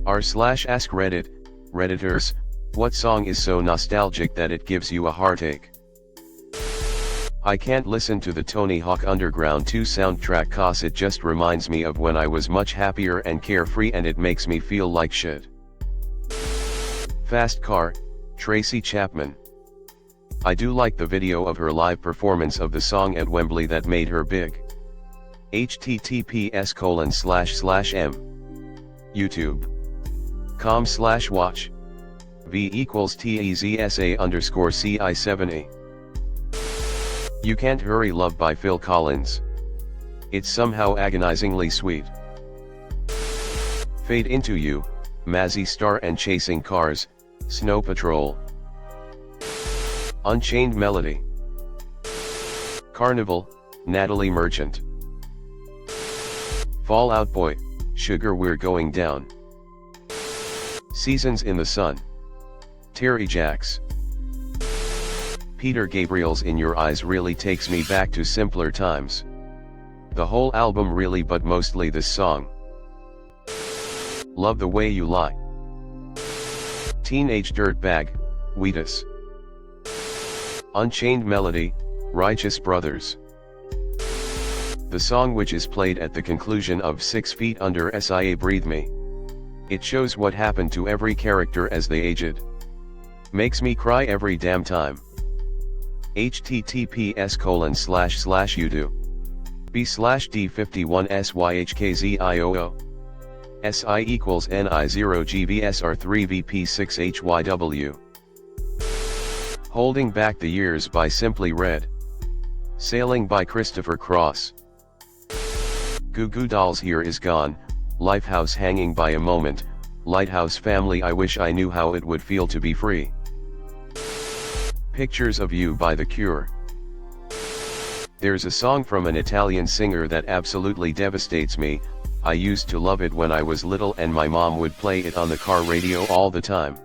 r/AskReddit, Redditors, what song is so nostalgic that it gives you a heartache? I can't listen to the Tony Hawk Underground 2 soundtrack cause it just reminds me of when I was much happier and carefree and it makes me feel like shit. Fast Car, Tracy Chapman. I do like the video of her live performance of the song at Wembley that made her big. https://m youtube.com/watch v=TEZSA_CI7A. You Can't Hurry Love by Phil Collins. It's somehow agonizingly sweet. Fade Into You, Mazzy Star and Chasing Cars, Snow Patrol. Unchained Melody. Carnival, Natalie Merchant. Fall Out Boy, Sugar We're Going Down. Seasons in the Sun. Terry Jacks. Peter Gabriel's In Your Eyes really takes me back to simpler times. The whole album really, but mostly this song. Love the Way You Lie. Teenage Dirtbag, Wheatus. Unchained Melody, Righteous Brothers. The song which is played at the conclusion of 6 Feet Under SIA Breathe Me. It shows what happened to every character as they aged. Makes me cry every damn time. https://b/d51syhkzioo SI=NI0GVSR3VP6HYW. Holding Back the Years by Simply Red. Sailing by Christopher Cross. Goo Goo Dolls Here Is Gone, Lifehouse Hanging by a Moment, Lighthouse Family I Wish I Knew How It Would Feel to Be Free. Pictures of You by The Cure. There's a song from an Italian singer that absolutely devastates me. I used to love it when I was little and my mom would play it on the car radio all the time.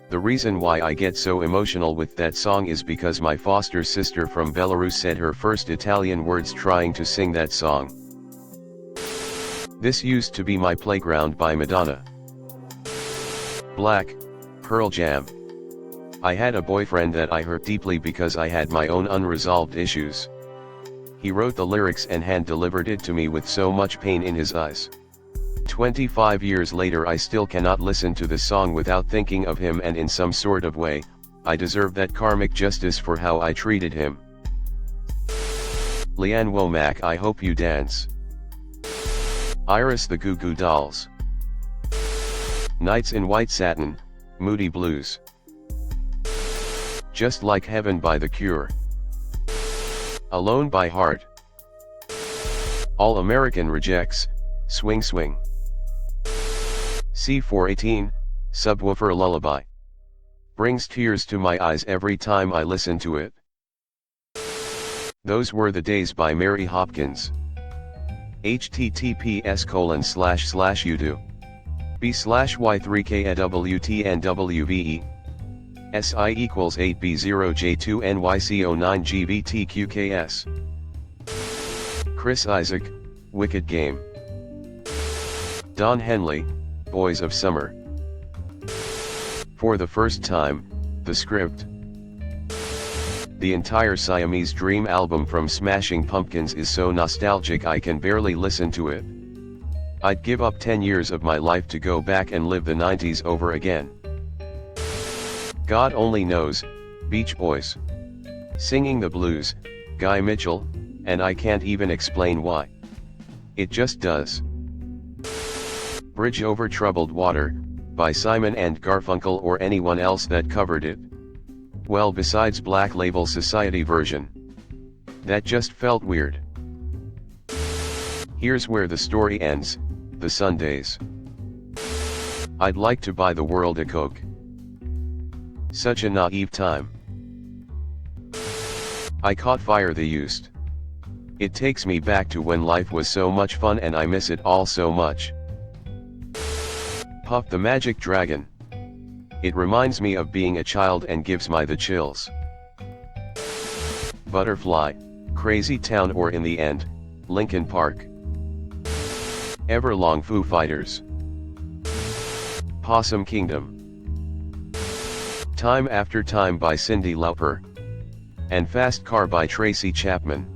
The reason why I get so emotional with that song is because my foster sister from Belarus said her first Italian words trying to sing that song. This Used to Be My Playground by Madonna. Black, Pearl Jam. I had a boyfriend that I hurt deeply because I had my own unresolved issues. He wrote the lyrics and hand-delivered it to me with so much pain in his eyes. 25 years later I still cannot listen to the song without thinking of him, and in some sort of way, I deserve that karmic justice for how I treated him. Leanne Womack, I Hope You Dance. Iris, The Goo Goo Dolls. Nights in White Satin, Moody Blues. Just Like Heaven by The Cure. Alone by Heart. All American Rejects, Swing Swing. C418, Subwoofer Lullaby. Brings tears to my eyes every time I listen to it. Those Were the Days by Mary Hopkins. https://b/y3kawtnwve SI=8B0J2NYC09GVTQKS. Chris Isaak, Wicked Game. Don Henley, Boys of Summer. For the First Time, The Script. The entire Siamese Dream album from Smashing Pumpkins is so nostalgic I can barely listen to it. I'd give up 10 years of my life to go back and live the 90s over again. God Only Knows, Beach Boys. Singing the Blues, Guy Mitchell, and I can't even explain why. It just does. Bridge Over Troubled Water, by Simon and Garfunkel or anyone else that covered it. Well, besides Black Label Society version. That just felt weird. Here's Where the Story Ends, The Sundays. I'd like to buy the world a Coke. Such a naive time. I Caught Fire, The Used. It takes me back to when life was so much fun and I miss it all so much. Puff the Magic Dragon. It reminds me of being a child and gives me the chills. Butterfly, Crazy Town or In the End, Linkin Park. Everlong, Foo Fighters. Possum Kingdom. Time After Time by Cyndi Lauper. And Fast Car by Tracy Chapman.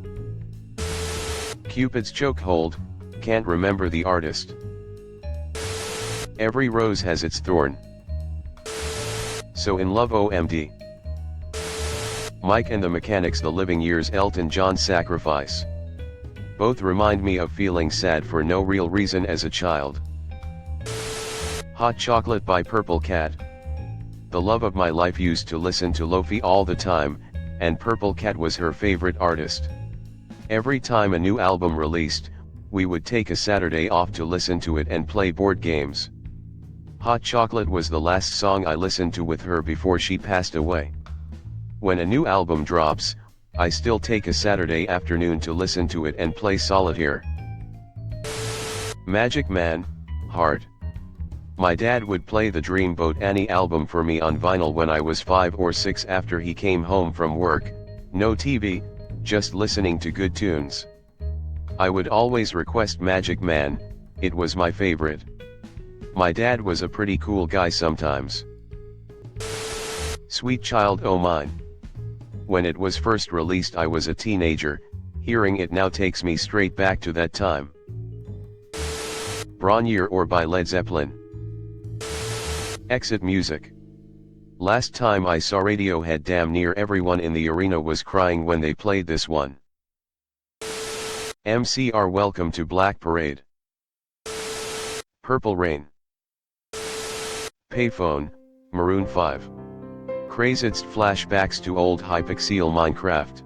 Cupid's Chokehold, can't remember the artist. Every rose has its thorn. So in Love OMD. Mike and the Mechanics, The Living Years, Elton John, Sacrifice. Both remind me of feeling sad for no real reason as a child. Hot Chocolate by Purple Cat. The love of my life used to listen to Lofi all the time, and Purple Cat was her favorite artist. Every time a new album released, we would take a Saturday off to listen to it and play board games. Hot Chocolate was the last song I listened to with her before she passed away. When a new album drops, I still take a Saturday afternoon to listen to it and play solitaire. Magic Man, Heart. My dad would play the Dreamboat Annie album for me on vinyl when I was 5 or 6 after he came home from work, no TV, just listening to good tunes. I would always request Magic Man, it was my favorite. My dad was a pretty cool guy sometimes. Sweet Child O' Mine. When it was first released I was a teenager, hearing it now takes me straight back to that time. Bron-Yr Aur by Led Zeppelin. Exit Music. Last time I saw Radiohead, damn near everyone in the arena was crying when they played this one. MCR Welcome to Black Parade. Purple Rain. Payphone, Maroon 5. Crazedst flashbacks to old Hypixel Minecraft.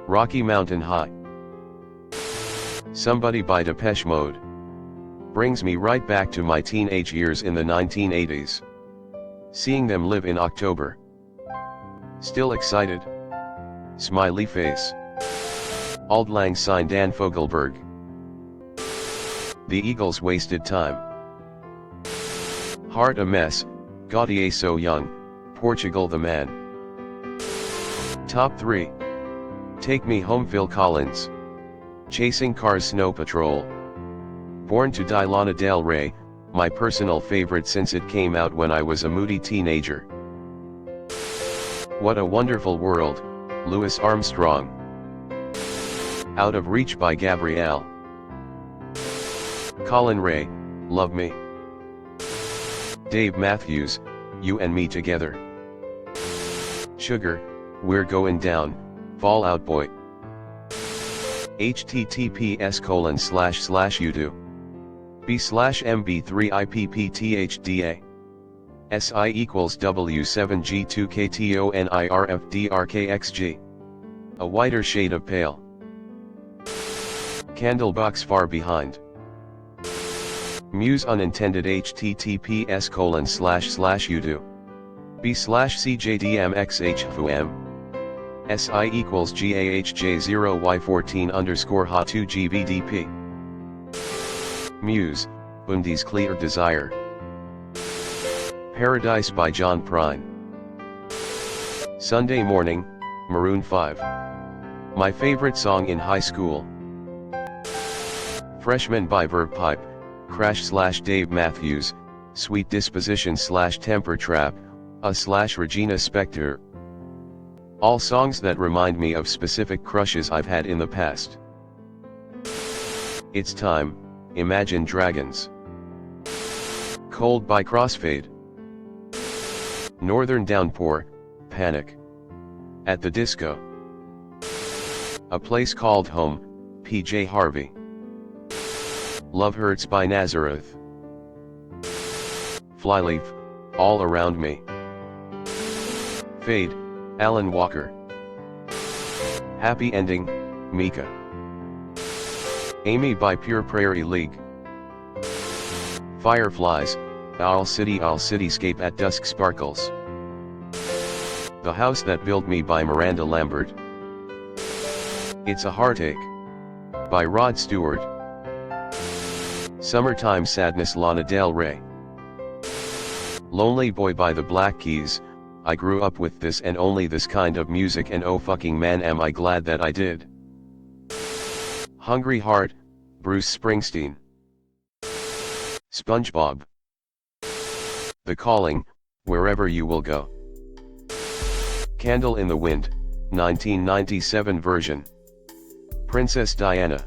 Rocky Mountain High. Somebody by Depeche Mode. Brings me right back to my teenage years in the 1980s. Seeing them live in October. Still excited? Smiley face. Auld Lang Syne, Dan Fogelberg. The Eagles, Wasted Time. Heart a Mess, Gautier So Young, Portugal the Man. Top 3. Take Me Home, Phil Collins. Chasing Cars, Snow Patrol. Born to Die, Lana Del Rey, my personal favorite since it came out when I was a moody teenager. What a Wonderful World, Louis Armstrong. Out of Reach by Gabrielle. Colin Ray, Love Me. Dave Matthews, You and Me Together. Sugar, We're Going Down, Fall Out Boy. https://youtube. b/mb3ippthda. SI equals W7G2KTONIRFDRKXG. A whiter shade of pale. Candlebox Far Behind. Muse unintended https://youtube. b/cjdmxhfum. SI equals GAHJ0Y14_HA2GVDP. Muse, Bundesliga Desire. Paradise by John Prine. Sunday Morning, Maroon 5. My favorite song in high school. Freshman by Verve Pipe, Crash/Dave Matthews, Sweet Disposition/Temper Trap, Regina Spektor. All songs that remind me of specific crushes I've had in the past. It's Time, Imagine Dragons. Cold by Crossfade. Northern Downpour, Panic. At the Disco. A Place Called Home, PJ Harvey. Love Hurts by Nazareth. Flyleaf, All Around Me. Fade, Alan Walker. Happy Ending, Mika. Amy by Pure Prairie League. Fireflies, Owl Cityscape at Dusk Sparkles. The House That Built Me by Miranda Lambert. It's a Heartache by Rod Stewart. Summertime Sadness, Lana Del Rey. Lonely Boy by the Black Keys. I grew up with this and only this kind of music, and oh fucking man am I glad that I did. Hungry Heart, Bruce Springsteen. SpongeBob The Calling, Wherever You Will Go. Candle in the Wind, 1997 version. Princess Diana.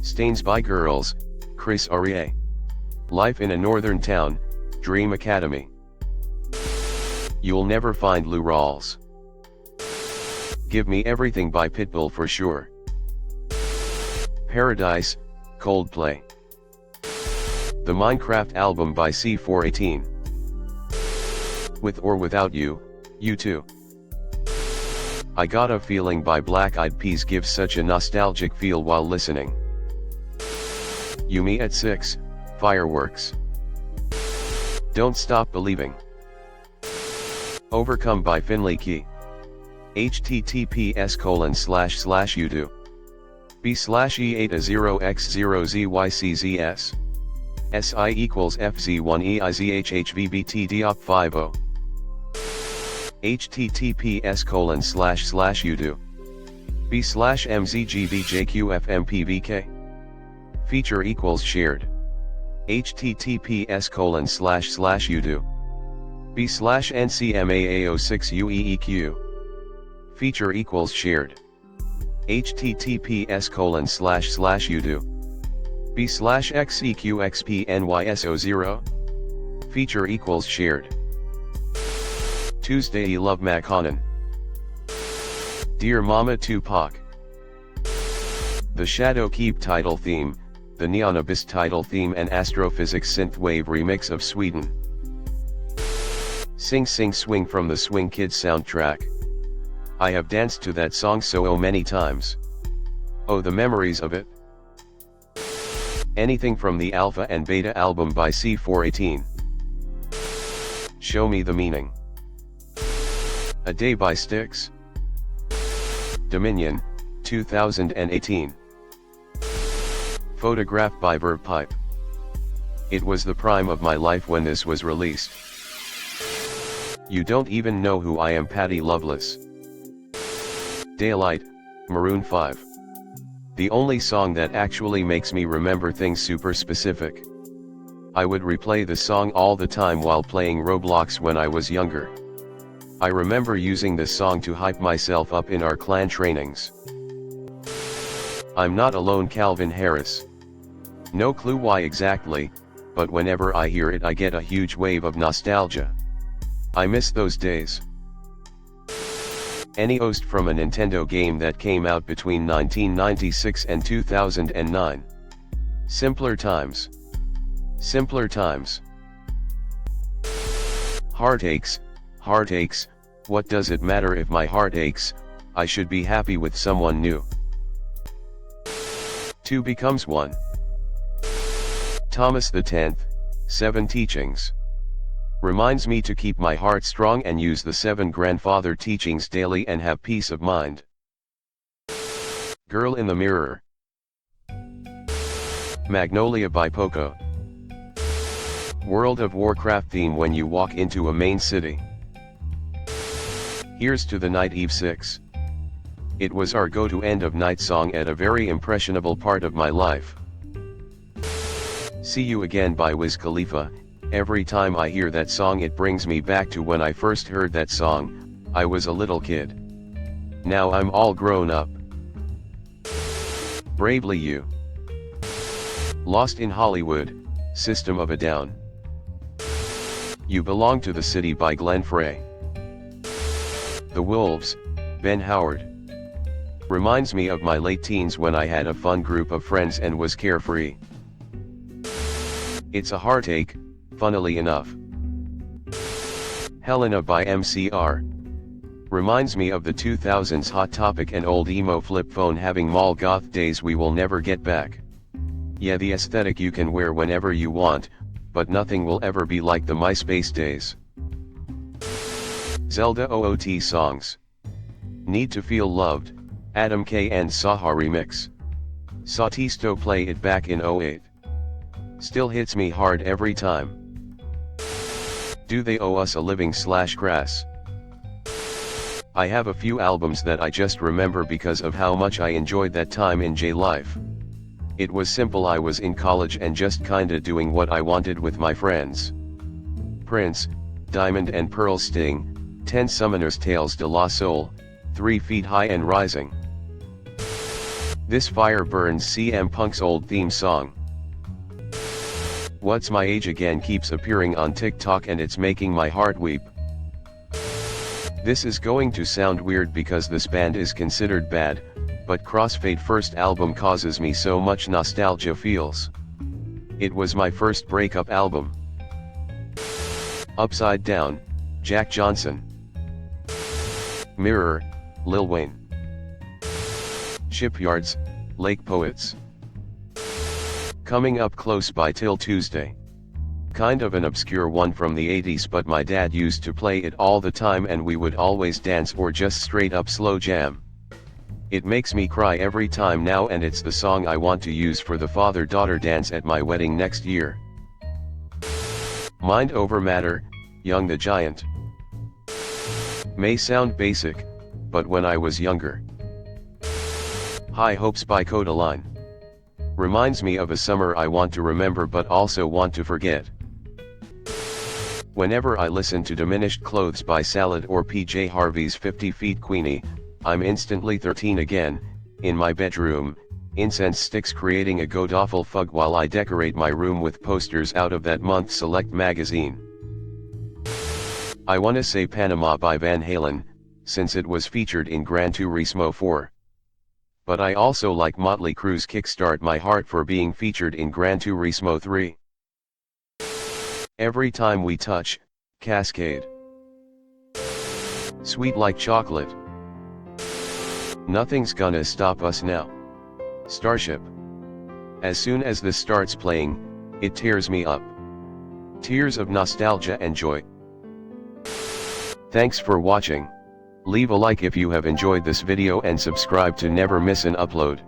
Stains by Girls, Chris Aurier. Life in a Northern Town, Dream Academy. You'll Never Find Lou Rawls. Give Me Everything by Pitbull for Sure. Paradise, Coldplay. The Minecraft album by C418. With or Without You, U2. I Got a Feeling by Black Eyed Peas gives such a nostalgic feel while listening. You Me at 6, Fireworks. Don't Stop Believing. Overcome by Finley Key. https://youtube. b/e8a0x0zyczs. SI equals FZ1EIZHHVBTDOP50. https://youtube. b/mzgbjqfmpvk. Feature equals shared. https://youtube. b/ncmaao6ueeq. Feature equals shared. https://youtube. b/xeqxpnyso0. Feature equals shared. Tuesday Love McConan. Dear Mama Tupac. The Shadow Keep title theme, the Neon Abyss title theme and Astrophysics synthwave remix of Sweden. Sing Sing Swing from the Swing Kids soundtrack. I have danced to that song so many times. Oh, the memories of it. Anything from the Alpha and Beta album by C418. Show Me the Meaning. A Day by Styx. Dominion, 2018. Photograph by Verb Pipe. It was the prime of my life when this was released. You Don't Even Know Who I Am, Patty Loveless. Daylight, Maroon 5. The only song that actually makes me remember things super specific. I would replay the song all the time while playing Roblox when I was younger. I remember using this song to hype myself up in our clan trainings. I'm Not Alone, Calvin Harris. No clue why exactly, but whenever I hear it I get a huge wave of nostalgia. I miss those days. Any host from a Nintendo game that came out between 1996 and 2009. Simpler times. Simpler times. Heartaches, heartaches, what does it matter if my heart aches, I should be happy with someone new. Two becomes one. Thomas X, 7 Teachings. Reminds me to keep my heart strong and use the 7 grandfather teachings daily and have peace of mind. Girl in the Mirror. Magnolia by Poco. World of Warcraft theme when you walk into a main city. Here's to the Night Eve 6. It was our go-to end of night song at a very impressionable part of my life. See You Again by Wiz Khalifa. Every time I hear that song it brings me back to when I first heard that song. I was a little kid. Now I'm all grown up. Bravely You. Lost in Hollywood, System of a Down. You Belong to the City by Glenn Frey. The Wolves, Ben Howard. Reminds me of my late teens when I had a fun group of friends and was carefree. It's a Heartache, funnily enough. Helena by MCR. Reminds me of the 2000s Hot Topic and old emo flip phone having mall goth days we will never get back. Yeah, the aesthetic you can wear whenever you want, but nothing will ever be like the MySpace days. Zelda OOT songs. Need to Feel Loved, Adam K and Saha remix. Saw Tisto play it back in '08. Still hits me hard every time. Do They Owe Us a Living/Grass. I have a few albums that I just remember because of how much I enjoyed that time in J life. It was simple, I was in college and just kinda doing what I wanted with my friends. Prince, Diamond and Pearl Sting, 10 Summoner's Tales de la Soul, 3 feet high and rising. This fire burns CM Punk's old theme song. What's My Age Again keeps appearing on TikTok and it's making my heart weep. This is going to sound weird because this band is considered bad, but Crossfade first album causes me so much nostalgia feels. It was my first breakup album. Upside Down, Jack Johnson. Mirror, Lil Wayne. Shipyards, Lake Poets. Coming Up Close by Till Tuesday. Kind of an obscure one from the 80s, but my dad used to play it all the time and we would always dance or just straight up slow jam. It makes me cry every time now and it's the song I want to use for the father-daughter dance at my wedding next year. Mind Over Matter, Young the Giant. May sound basic, but when I was younger. High Hopes by Codaline. Reminds me of a summer I want to remember but also want to forget. Whenever I listen to Diminished Clothes by Salad or PJ Harvey's 50 Feet Queenie, I'm instantly 13 again, in my bedroom, incense sticks creating a god-awful fug while I decorate my room with posters out of that month's Select magazine. I Wanna Say Panama by Van Halen, since it was featured in Gran Turismo 4. But I also like Motley Crue's Kickstart My Heart for being featured in Gran Turismo 3. Every Time We Touch, Cascade. Sweet Like Chocolate. Nothing's Gonna Stop Us Now. Starship. As soon as this starts playing, it tears me up. Tears of nostalgia and joy. Thanks for watching. Leave a like if you have enjoyed this video and subscribe to never miss an upload.